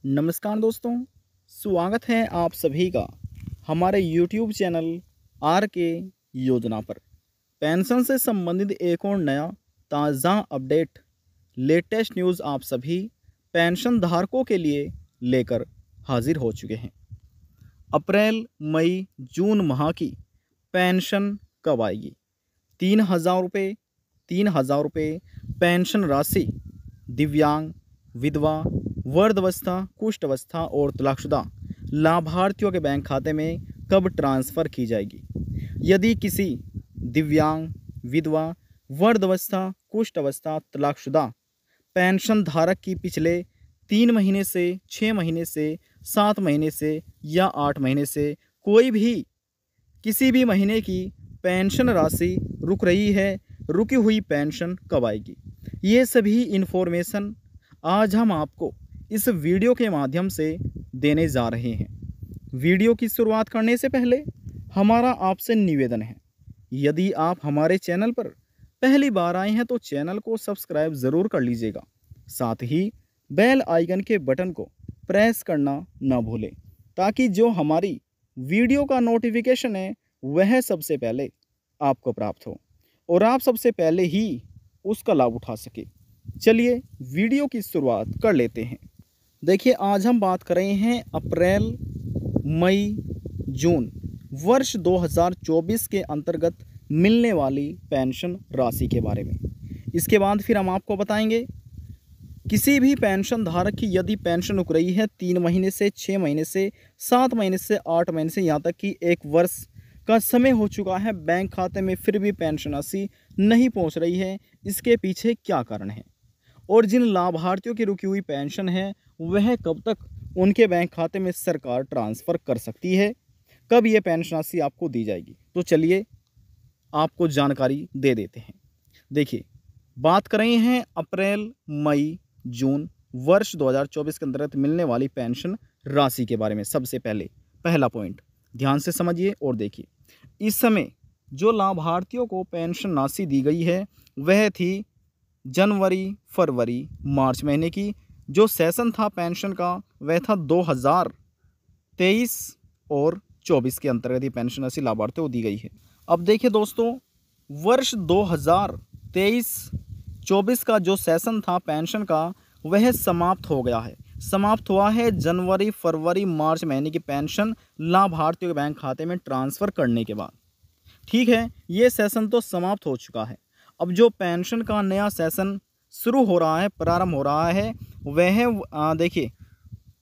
नमस्कार दोस्तों, स्वागत है आप सभी का हमारे YouTube चैनल आर के योजना पर। पेंशन से संबंधित एक और नया ताज़ा अपडेट, लेटेस्ट न्यूज़ आप सभी पेंशन धारकों के लिए लेकर हाजिर हो चुके हैं। अप्रैल, मई, जून माह की पेंशन कब आएगी? 3,000 रुपये पेंशन राशि दिव्यांग, विधवा, वृद्धावस्था, कुष्ठ अवस्था और तलाकशुदा लाभार्थियों के बैंक खाते में कब ट्रांसफ़र की जाएगी? यदि किसी दिव्यांग, विधवा, वृद्धावस्था, कुष्ठ अवस्था, तलाकशुदा पेंशन धारक की पिछले 3 महीने से, 6 महीने से, 7 महीने से या 8 महीने से कोई भी किसी भी महीने की पेंशन राशि रुक रही है, रुकी हुई पेंशन कब आएगी? ये सभी इन्फॉर्मेशन आज हम आपको इस वीडियो के माध्यम से देने जा रहे हैं। वीडियो की शुरुआत करने से पहले हमारा आपसे निवेदन है, यदि आप हमारे चैनल पर पहली बार आए हैं तो चैनल को सब्सक्राइब ज़रूर कर लीजिएगा। साथ ही बेल आइकन के बटन को प्रेस करना ना भूलें, ताकि जो हमारी वीडियो का नोटिफिकेशन है वह सबसे पहले आपको प्राप्त हो और आप सबसे पहले ही उसका लाभ उठा सके। चलिए वीडियो की शुरुआत कर लेते हैं। देखिए, आज हम बात कर रहे हैं अप्रैल, मई, जून वर्ष 2024 के अंतर्गत मिलने वाली पेंशन राशि के बारे में। इसके बाद फिर हम आपको बताएंगे किसी भी पेंशन धारक की यदि पेंशन रुक रही है 3 महीने से, 6 महीने से, 7 महीने से, 8 महीने से, यहाँ तक कि 1 वर्ष का समय हो चुका है, बैंक खाते में फिर भी पेंशन राशि नहीं पहुँच रही है, इसके पीछे क्या कारण है और जिन लाभार्थियों की रुकी हुई पेंशन है वह कब तक उनके बैंक खाते में सरकार ट्रांसफ़र कर सकती है, कब ये पेंशन राशि आपको दी जाएगी। तो चलिए आपको जानकारी दे देते हैं। देखिए, बात कर रहे हैं अप्रैल, मई, जून वर्ष 2024 के अंतर्गत मिलने वाली पेंशन राशि के बारे में। सबसे पहले पहला पॉइंट ध्यान से समझिए और देखिए, इस समय जो लाभार्थियों को पेंशन राशि दी गई है वह थी जनवरी, फरवरी, मार्च महीने की। जो सेशन था पेंशन का वह था 2023 और 24 के अंतर्गत ये पेंशन राशि लाभार्थियों को दी गई है। अब देखिए दोस्तों, वर्ष 2023-24 का जो सेशन था पेंशन का वह समाप्त हो गया है। समाप्त हुआ है जनवरी, फरवरी, मार्च महीने की पेंशन लाभार्थियों के बैंक खाते में ट्रांसफ़र करने के बाद। ठीक है, ये सेशन तो समाप्त हो चुका है। अब जो पेंशन का नया सेशन शुरू हो रहा है, प्रारंभ हो रहा है, वह देखिए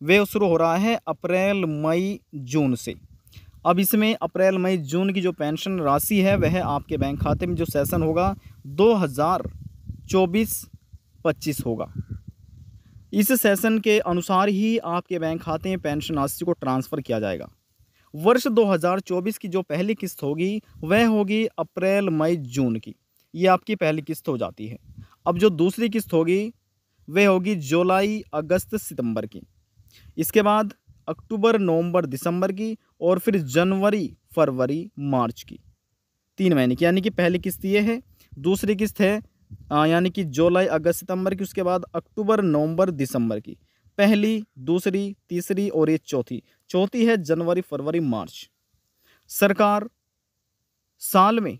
वह शुरू हो रहा है अप्रैल, मई, जून से। अब इसमें अप्रैल, मई, जून की जो पेंशन राशि है वह आपके बैंक खाते में जो सेशन होगा 2024-25 होगा। इस सेशन के अनुसार ही आपके बैंक खाते में पेंशन राशि को ट्रांसफ़र किया जाएगा। वर्ष 2024 की जो पहली किस्त होगी वह होगी अप्रैल, मई, जून की, ये आपकी पहली किस्त हो जाती है। अब जो दूसरी किस्त होगी वह होगी जुलाई, अगस्त, सितंबर की। इसके बाद अक्टूबर, नवंबर, दिसंबर की और फिर जनवरी, फरवरी, मार्च की। 3 महीने की, यानी कि पहली किस्त ये है। दूसरी किस्त है यानी कि जुलाई, अगस्त, सितंबर की। उसके बाद अक्टूबर, नवंबर, दिसंबर की। पहली, दूसरी, तीसरी और ये चौथी है जनवरी, फरवरी, मार्च। सरकार साल में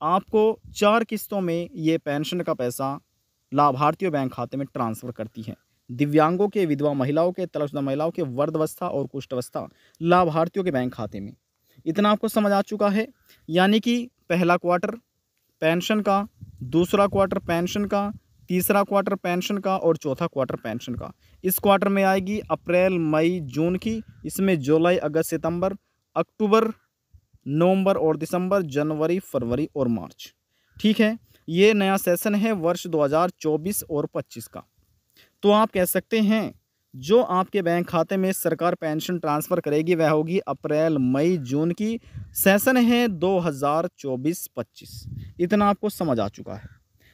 आपको 4 किस्तों में ये पेंशन का पैसा लाभार्थियों बैंक खाते में ट्रांसफ़र करती है। दिव्यांगों के, विधवा महिलाओं के, तलाकशुदा महिलाओं के, वृद्धावस्था और कुष्ठ अवस्था लाभार्थियों के बैंक खाते में। इतना आपको समझ आ चुका है। यानी कि पहला क्वार्टर पेंशन का, दूसरा क्वार्टर पेंशन का, तीसरा क्वार्टर पेंशन का और चौथा क्वार्टर पेंशन का। इस क्वार्टर में आएगी अप्रैल, मई, जून की। इसमें जुलाई, अगस्त, सितंबर, अक्टूबर, नवंबर और दिसंबर, जनवरी, फरवरी और मार्च। ठीक है, ये नया सेशन है वर्ष 2024 और 25 का। तो आप कह सकते हैं जो आपके बैंक खाते में सरकार पेंशन ट्रांसफ़र करेगी वह होगी अप्रैल, मई, जून की। सेशन है 2024-25। इतना आपको समझ आ चुका है।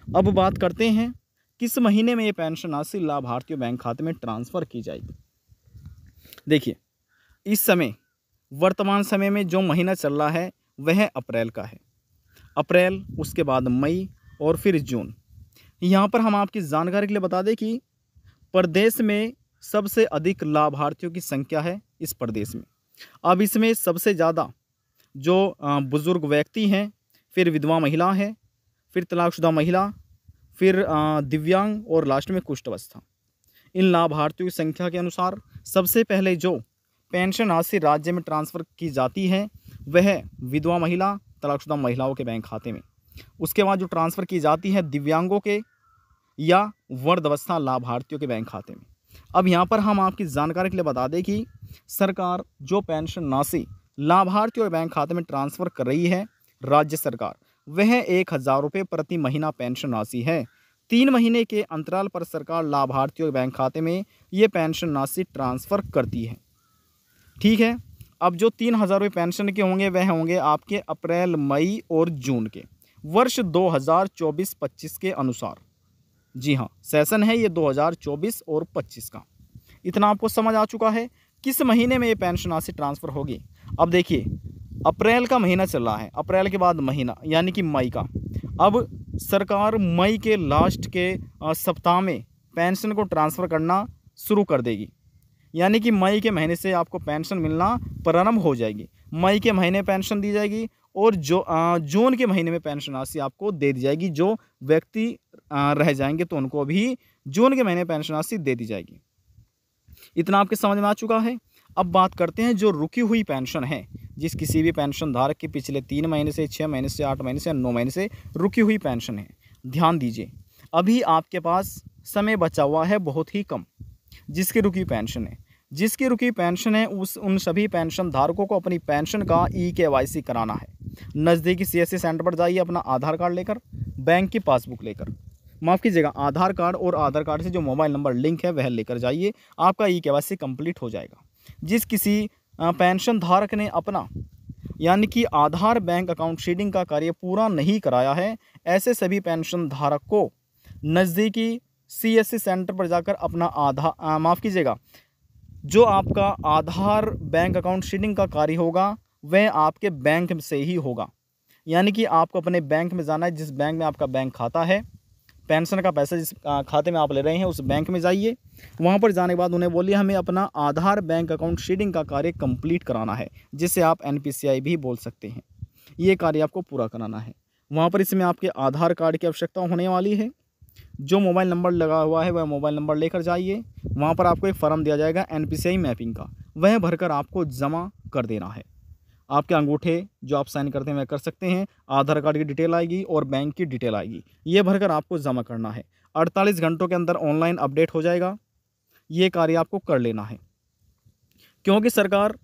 अब बात करते हैं किस महीने में ये पेंशन राशि लाभार्थियों बैंक खाते में ट्रांसफ़र की जाएगी। देखिए, इस समय वर्तमान समय में जो महीना चल रहा है वह अप्रैल का है। अप्रैल, उसके बाद मई और फिर जून। यहाँ पर हम आपकी जानकारी के लिए बता दें कि प्रदेश में सबसे अधिक लाभार्थियों की संख्या है इस प्रदेश में। अब इसमें सबसे ज़्यादा जो बुज़ुर्ग व्यक्ति हैं, फिर विधवा महिला है, फिर तलाकशुदा महिला, फिर दिव्यांग और लास्ट में कुष्ठ अवस्था। इन लाभार्थियों की संख्या के अनुसार सबसे पहले जो पेंशन राशि राज्य में ट्रांसफ़र की जाती है वह विधवा महिला, तलाकशुदा महिलाओं के बैंक खाते में। उसके बाद जो ट्रांसफ़र की जाती है दिव्यांगों के या वृद्धावस्था लाभार्थियों के बैंक खाते में। अब यहाँ पर हम आपकी जानकारी के लिए बता दें कि सरकार जो पेंशन राशि लाभार्थियों के बैंक खाते में ट्रांसफ़र कर रही है राज्य सरकार, वह 1,000 रुपये प्रति महीना पेंशन राशि है। 3 महीने के अंतराल पर सरकार लाभार्थियों के बैंक खाते में ये पेंशन राशि ट्रांसफ़र करती है। ठीक है। अब जो 3,000 रुपये पेंशन के होंगे वह होंगे आपके अप्रैल, मई और जून के वर्ष 2024-25 के अनुसार। जी हाँ, सेशन है ये 2024 और 25 का। इतना आपको समझ आ चुका है। किस महीने में ये पेंशन राशि ट्रांसफ़र होगी? अब देखिए, अप्रैल का महीना चल रहा है, अप्रैल के बाद महीना यानी कि मई का। अब सरकार मई के लास्ट के सप्ताह में पेंशन को ट्रांसफ़र करना शुरू कर देगी, यानी कि मई के महीने से आपको पेंशन मिलना प्रारंभ हो जाएगी। मई के महीने पेंशन दी जाएगी और जो जून के महीने में पेंशन राशि आपको दे दी जाएगी। जो व्यक्ति रह जाएंगे तो उनको भी जून के महीने पेंशन राशि दे दी जाएगी। इतना आपके समझ में आ चुका है। अब बात करते हैं जो रुकी हुई पेंशन है, जिस किसी भी पेंशन धारक की पिछले 3 महीने से, 6 महीने से, 8 महीने से, 9 महीने से रुकी हुई पेंशन है। ध्यान दीजिए, अभी आपके पास समय बचा हुआ है बहुत ही कम। जिसकी रुकी पेंशन है, जिसकी रुकी पेंशन है उन सभी पेंशन धारकों को अपनी पेंशन का EKYC कराना है। नज़दीकी CSC सेंटर पर जाइए, अपना आधार कार्ड लेकर, बैंक की पासबुक लेकर, माफ़ कीजिएगा आधार कार्ड, और आधार कार्ड से जो मोबाइल नंबर लिंक है वह लेकर जाइए। आपका EKYC कंप्लीट हो जाएगा। जिस किसी पेंशन धारक ने अपना यानी कि आधार बैंक अकाउंट सीडिंग का कार्य पूरा नहीं कराया है, ऐसे सभी पेंशन धारक को नज़दीकी CSC सेंटर पर जाकर अपना माफ़ कीजिएगा जो आपका आधार बैंक अकाउंट सीडिंग का कार्य होगा वह आपके बैंक से ही होगा। यानी कि आपको अपने बैंक में जाना है, जिस बैंक में आपका बैंक खाता है, पेंशन का पैसा जिस खाते में आप ले रहे हैं उस बैंक में जाइए। वहाँ पर जाने के बाद उन्हें बोलिए हमें अपना आधार बैंक अकाउंट सीडिंग का कार्य कंप्लीट कराना है, जिसे आप NPCI भी बोल सकते हैं। ये कार्य आपको पूरा कराना है। वहाँ पर इसमें आपके आधार कार्ड की आवश्यकता होने वाली है। जो मोबाइल नंबर लगा हुआ है वह मोबाइल नंबर लेकर जाइए। वहाँ पर आपको एक फॉर्म दिया जाएगा NPCI मैपिंग का, वह भरकर आपको जमा कर देना है। आपके अंगूठे जो आप साइन करते हैं वह कर सकते हैं, आधार कार्ड की डिटेल आएगी और बैंक की डिटेल आएगी, ये भरकर आपको जमा करना है। 48 घंटों के अंदर ऑनलाइन अपडेट हो जाएगा। ये कार्य आपको कर लेना है, क्योंकि सरकार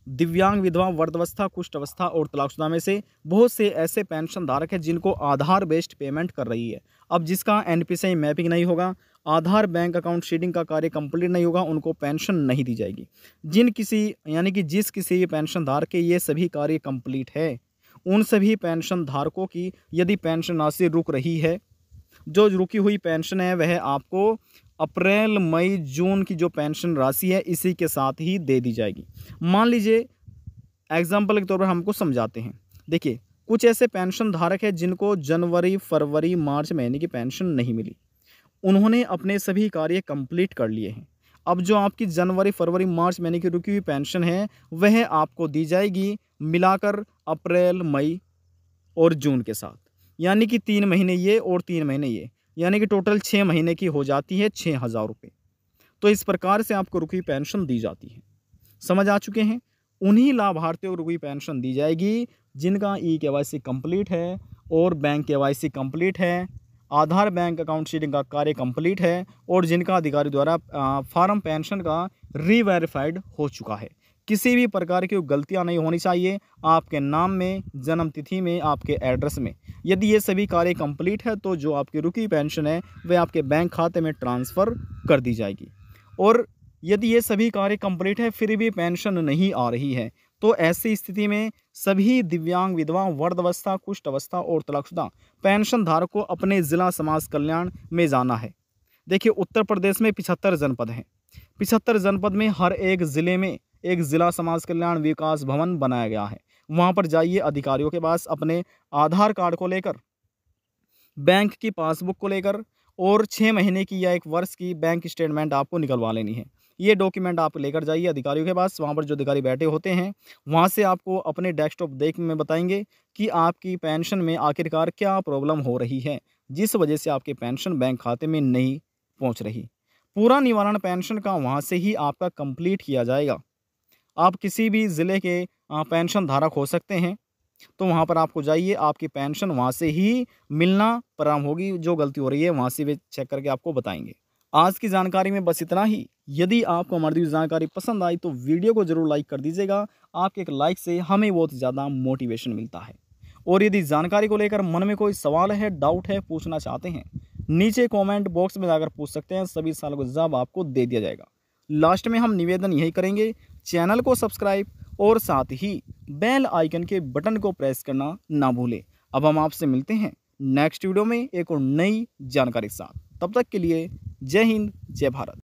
दिव्यांग, विधवा, वृद्धावस्था, कुष्ठ अवस्था और तलाकशुदा में से बहुत से ऐसे पेंशन धारक हैं जिनको आधार बेस्ड पेमेंट कर रही है। अब जिसका NPCI मैपिंग नहीं होगा, आधार बैंक अकाउंट सीडिंग का कार्य कंप्लीट नहीं होगा, उनको पेंशन नहीं दी जाएगी। जिस किसी पेंशन धारक के ये सभी कार्य कंप्लीट है, उन सभी पेंशन धारकों की यदि पेंशन राशि रुक रही है, जो रुकी हुई पेंशन है वह आपको अप्रैल, मई, जून की जो पेंशन राशि है इसी के साथ ही दे दी जाएगी। मान लीजिए एग्जाम्पल के तौर पर हमको समझाते हैं। देखिए, कुछ ऐसे पेंशन धारक हैं जिनको जनवरी, फरवरी, मार्च महीने की पेंशन नहीं मिली, उन्होंने अपने सभी कार्य कंप्लीट कर लिए हैं। अब जो आपकी जनवरी, फरवरी, मार्च महीने की रुकी हुई पेंशन है वह आपको दी जाएगी मिलाकर अप्रैल, मई और जून के साथ, यानी कि 3 महीने ये और 3 महीने ये, यानी कि टोटल 6 महीने की हो जाती है 6,000 रुपये। तो इस प्रकार से आपको रुकी पेंशन दी जाती है। समझ आ चुके हैं? उन्हीं लाभार्थियों को रुकी पेंशन दी जाएगी जिनका EKYC कंप्लीट है और बैंक KYC कंप्लीट है, आधार बैंक अकाउंट सीडिंग का कार्य कंप्लीट है और जिनका अधिकारी द्वारा फॉर्म पेंशन का रीवेरीफाइड हो चुका है। किसी भी प्रकार की गलतियां नहीं होनी चाहिए आपके नाम में, जन्म तिथि में, आपके एड्रेस में। यदि ये सभी कार्य कंप्लीट है तो जो आपकी रुकी पेंशन है वह आपके बैंक खाते में ट्रांसफ़र कर दी जाएगी। और यदि ये सभी कार्य कंप्लीट है फिर भी पेंशन नहीं आ रही है तो ऐसी स्थिति में सभी दिव्यांग, विधवा, वृद्धावस्था, कुष्ठ अवस्था और तलाकशुदा पेंशन धारक को अपने ज़िला समाज कल्याण में जाना है। देखिए, उत्तर प्रदेश में 75 जनपद हैं। 75 जनपद में हर एक ज़िले में एक ज़िला समाज कल्याण विकास भवन बनाया गया है। वहाँ पर जाइए, अधिकारियों के पास अपने आधार कार्ड को लेकर, बैंक की पासबुक को लेकर और 6 महीने की या 1 वर्ष की बैंक स्टेटमेंट आपको निकलवा लेनी है। ये डॉक्यूमेंट आप लेकर जाइए अधिकारियों के पास, वहाँ पर जो अधिकारी बैठे होते हैं, वहाँ से आपको अपने डेस्कटॉप देख में बताएँगे कि आपकी पेंशन में आखिरकार क्या प्रॉब्लम हो रही है, जिस वजह से आपकी पेंशन बैंक खाते में नहीं पहुँच रही। पूरा निवारण पेंशन का वहाँ से ही आपका कंप्लीट किया जाएगा। आप किसी भी ज़िले के पेंशन धारक हो सकते हैं, तो वहाँ पर आपको जाइए, आपकी पेंशन वहाँ से ही मिलना प्रारंभ होगी। जो गलती हो रही है वहाँ से वे चेक करके आपको बताएँगे। आज की जानकारी में बस इतना ही। यदि आपको हमारी दी जानकारी पसंद आई तो वीडियो को ज़रूर लाइक कर दीजिएगा। आपके एक लाइक से हमें बहुत ज़्यादा मोटिवेशन मिलता है। और यदि जानकारी को लेकर मन में कोई सवाल है, डाउट है, पूछना चाहते हैं, नीचे कमेंट बॉक्स में जाकर पूछ सकते हैं। सभी सवालों का जवाब आपको दे दिया जाएगा। लास्ट में हम निवेदन यही करेंगे, चैनल को सब्सक्राइब और साथ ही बेल आइकन के बटन को प्रेस करना ना भूलें। अब हम आपसे मिलते हैं नेक्स्ट वीडियो में एक और नई जानकारी के साथ। तब तक के लिए जय हिंद, जय भारत।